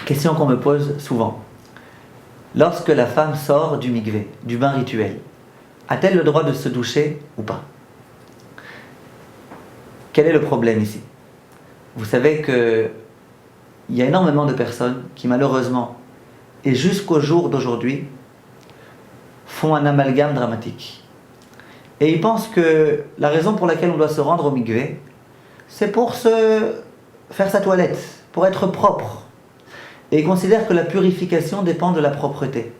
Question qu'on me pose souvent. Lorsque la femme sort du mikvé, du bain rituel, a-t-elle le droit de se doucher ou pas? Quel est le problème ici? Vous savez qu'il y a énormément de personnes qui malheureusement, et jusqu'au jour d'aujourd'hui, font un amalgame dramatique. Et ils pensent que la raison pour laquelle on doit se rendre au mikvé, c'est pour faire sa toilette, pour être propre. Et ils considèrent que la purification dépend de la propreté.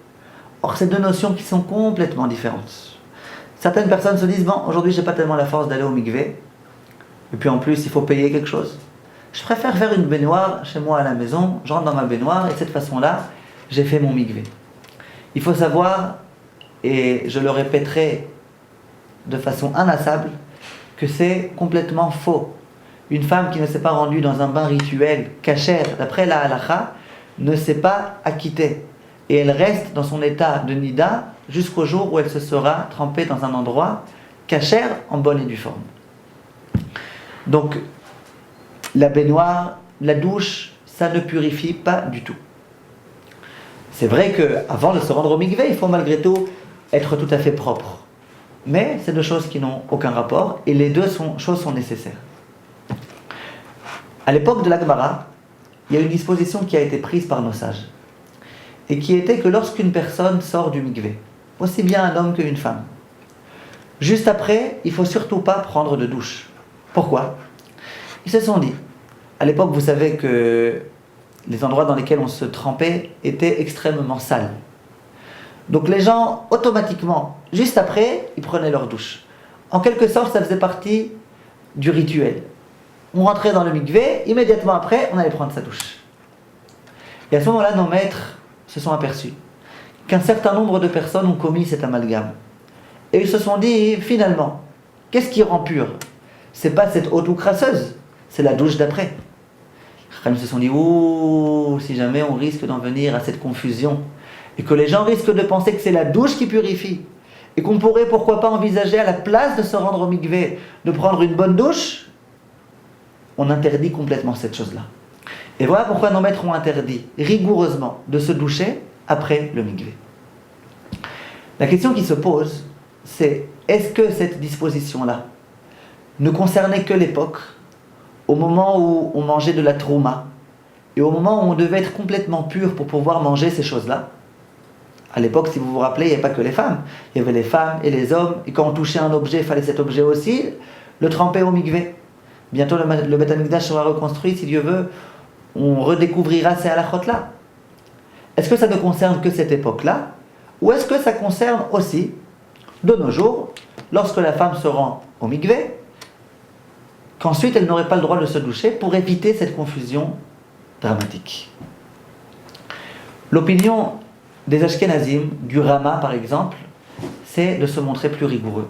Or, c'est deux notions qui sont complètement différentes. Certaines personnes se disent, bon, aujourd'hui j'ai pas tellement la force d'aller au mikvé, et puis en plus il faut payer quelque chose. Je préfère faire une baignoire chez moi à la maison, je rentre dans ma baignoire, et de cette façon-là, j'ai fait mon mikvé. Il faut savoir, et je le répéterai de façon inlassable, que c'est complètement faux. Une femme qui ne s'est pas rendue dans un bain rituel, kasher, d'après la halakha, ne s'est pas acquittée. Et elle reste dans son état de nida jusqu'au jour où elle se sera trempée dans un endroit kasher en bonne et due forme. Donc, la baignoire, la douche, ça ne purifie pas du tout. C'est vrai qu'avant de se rendre au mikvé, il faut malgré tout être tout à fait propre. Mais c'est deux choses qui n'ont aucun rapport et les deux choses sont nécessaires. À l'époque de la Gemara, il y a une disposition qui a été prise par nos sages et qui était que lorsqu'une personne sort du mikvé, aussi bien un homme qu'une femme, juste après, il ne faut surtout pas prendre de douche. Pourquoi? Ils se sont dit, à l'époque, vous savez que les endroits dans lesquels on se trempait étaient extrêmement sales. Donc les gens, automatiquement, juste après, ils prenaient leur douche. En quelque sorte, ça faisait partie du rituel. On rentrait dans le mikvé, immédiatement après, on allait prendre sa douche. Et à ce moment-là, nos maîtres se sont aperçus qu'un certain nombre de personnes ont commis cet amalgame. Et ils se sont dit, finalement, qu'est-ce qui rend pur? C'est pas cette eau tout crasseuse, c'est la douche d'après. Ils se sont dit, ouh, si jamais on risque d'en venir à cette confusion, et que les gens risquent de penser que c'est la douche qui purifie, et qu'on pourrait pourquoi pas envisager à la place de se rendre au mikvé, de prendre une bonne douche, on interdit complètement cette chose-là. Et voilà pourquoi nos maîtres ont interdit rigoureusement de se doucher après le mikvé. La question qui se pose, c'est est-ce que cette disposition-là ne concernait que l'époque, au moment où on mangeait de la trouma, et au moment où on devait être complètement pur pour pouvoir manger ces choses-là? À l'époque, si vous vous rappelez, il n'y avait pas que les femmes. Il y avait les femmes et les hommes, et quand on touchait un objet, il fallait cet objet aussi le tremper au mikvé. Bientôt, le Beth Amikdash sera reconstruit, si Dieu veut, on redécouvrira ces halakhot-là. Est-ce que ça ne concerne que cette époque-là? Ou est-ce que ça concerne aussi, de nos jours, lorsque la femme se rend au mikvé, qu'ensuite elle n'aurait pas le droit de se doucher pour éviter cette confusion dramatique? L'opinion des Ashkenazim, du Rama par exemple, c'est de se montrer plus rigoureux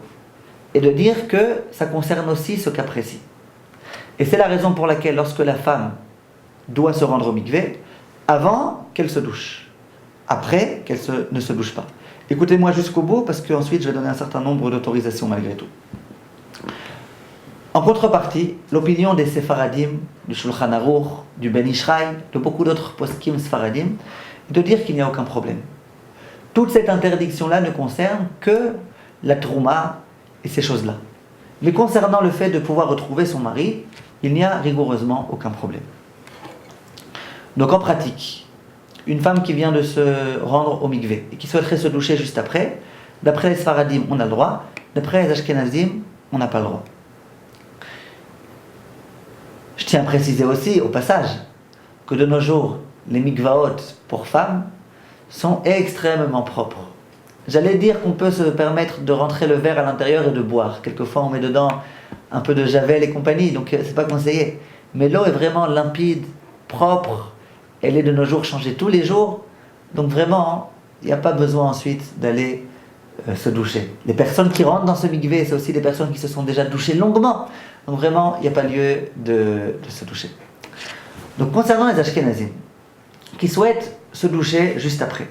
et de dire que ça concerne aussi ce cas précis. Et c'est la raison pour laquelle lorsque la femme doit se rendre au mikvé, avant qu'elle se douche, après qu'elle ne se douche pas. Écoutez-moi jusqu'au bout parce qu'ensuite je vais donner un certain nombre d'autorisations malgré tout. En contrepartie, l'opinion des Séfaradim, du Shulchan Aruch, du Ben Ishraï, de beaucoup d'autres poskim Sfaradim, est de dire qu'il n'y a aucun problème. Toute cette interdiction-là ne concerne que la trouma et ces choses-là. Mais concernant le fait de pouvoir retrouver son mari, il n'y a rigoureusement aucun problème. Donc en pratique, une femme qui vient de se rendre au mikvé et qui souhaiterait se doucher juste après, d'après les Sfaradim, on a le droit, d'après les Ashkenazim, on n'a pas le droit. Je tiens à préciser aussi, au passage, que de nos jours, les mikvaot pour femmes sont extrêmement propres. J'allais dire qu'on peut se permettre de rentrer le verre à l'intérieur et de boire. Quelquefois, on met dedans un peu de javel et compagnie, donc c'est pas conseillé. Mais l'eau est vraiment limpide, propre. Elle est de nos jours changée tous les jours. Donc vraiment, il n'y a pas besoin ensuite d'aller se doucher. Les personnes qui rentrent dans ce mikvé, c'est aussi des personnes qui se sont déjà douchées longuement. Donc vraiment, il n'y a pas lieu de se doucher. Donc concernant les Ashkenazim, qui souhaitent se doucher juste après,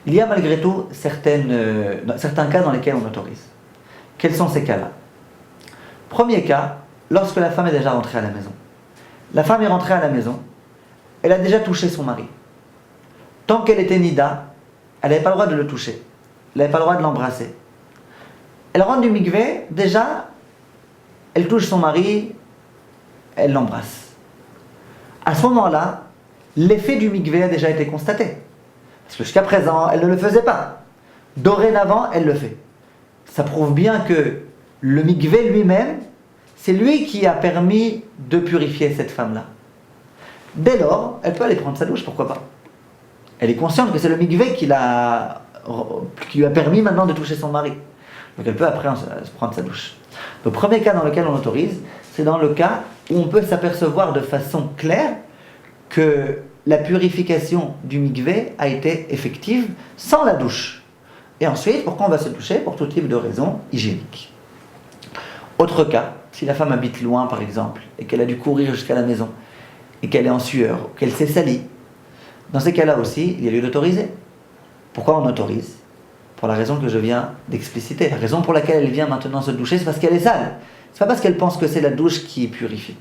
il y a malgré tout certains cas dans lesquels on autorise. Quels sont ces cas-là? Premier cas, lorsque la femme est déjà rentrée à la maison. La femme est rentrée à la maison, elle a déjà touché son mari. Tant qu'elle était nida, elle n'avait pas le droit de le toucher. Elle n'avait pas le droit de l'embrasser. Elle rentre du mikvé, déjà, elle touche son mari, elle l'embrasse. À ce moment-là, l'effet du mikvé a déjà été constaté. Parce que jusqu'à présent, elle ne le faisait pas. Dorénavant, elle le fait. Ça prouve bien que le mikvé lui-même, c'est lui qui a permis de purifier cette femme-là. Dès lors, elle peut aller prendre sa douche, pourquoi pas. Elle est consciente que c'est le mikvé qui lui a permis maintenant de toucher son mari. Donc elle peut après se prendre sa douche. Le premier cas dans lequel on autorise, c'est dans le cas où on peut s'apercevoir de façon claire que la purification du mikvé a été effective sans la douche. Et ensuite, pourquoi on va se toucher? Pour tout type de raisons hygiéniques. Autre cas, si la femme habite loin par exemple, et qu'elle a dû courir jusqu'à la maison, et qu'elle est en sueur, ou qu'elle s'est salie, dans ces cas-là aussi, il y a lieu d'autoriser. Pourquoi on autorise? Pour la raison que je viens d'expliciter. La raison pour laquelle elle vient maintenant se doucher, c'est parce qu'elle est sale. C'est pas parce qu'elle pense que c'est la douche qui purifie.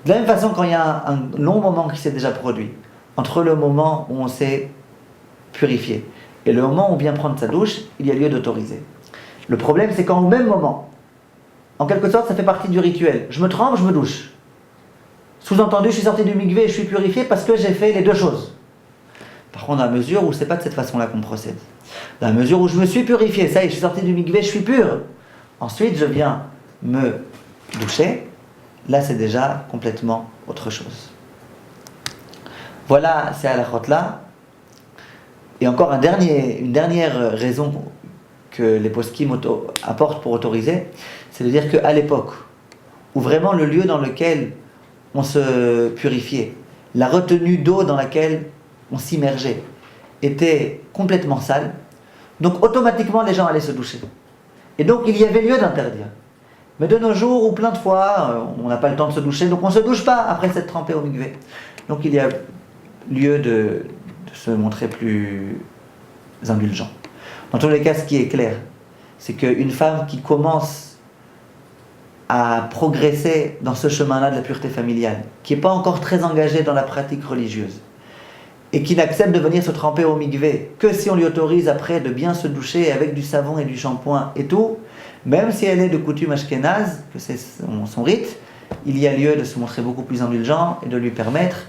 De la même façon, quand il y a un long moment qui s'est déjà produit, entre le moment où on s'est purifié et le moment où on vient prendre sa douche, il y a lieu d'autoriser. Le problème, c'est qu'en même moment, en quelque sorte, ça fait partie du rituel. Je me trempe, je me douche. Sous-entendu, je suis sorti du mikvé et je suis purifié parce que j'ai fait les deux choses. Par contre, dans la mesure où c'est pas de cette façon-là qu'on procède. Dans la mesure où je me suis purifié, ça y est, je suis sorti du mikvé, je suis pur. Ensuite, je viens me doucher. Là, c'est déjà complètement autre chose. Voilà, c'est à la halachot-là. Et encore une dernière raison que les poskim apportent pour autoriser, c'est de dire qu'à l'époque, où vraiment le lieu dans lequel on se purifiait, la retenue d'eau dans laquelle on s'immergeait, était complètement sale, donc automatiquement les gens allaient se doucher. Et donc il y avait lieu d'interdire. Mais de nos jours, où plein de fois, on n'a pas le temps de se doucher, donc on ne se douche pas après s'être trempé au mikvé. Donc il y a lieu de se montrer plus indulgent. Dans tous les cas, ce qui est clair, c'est qu'une femme qui commence à progresser dans ce chemin-là de la pureté familiale, qui n'est pas encore très engagée dans la pratique religieuse, et qui n'accepte de venir se tremper au mikvé que si on lui autorise après de bien se doucher avec du savon et du shampoing et tout, même si elle est de coutume ashkénaze, que c'est son rite, il y a lieu de se montrer beaucoup plus indulgent et de lui permettre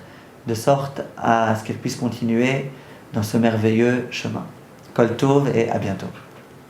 de sorte à ce qu'elle puisse continuer dans ce merveilleux chemin. Kol Tov et à bientôt.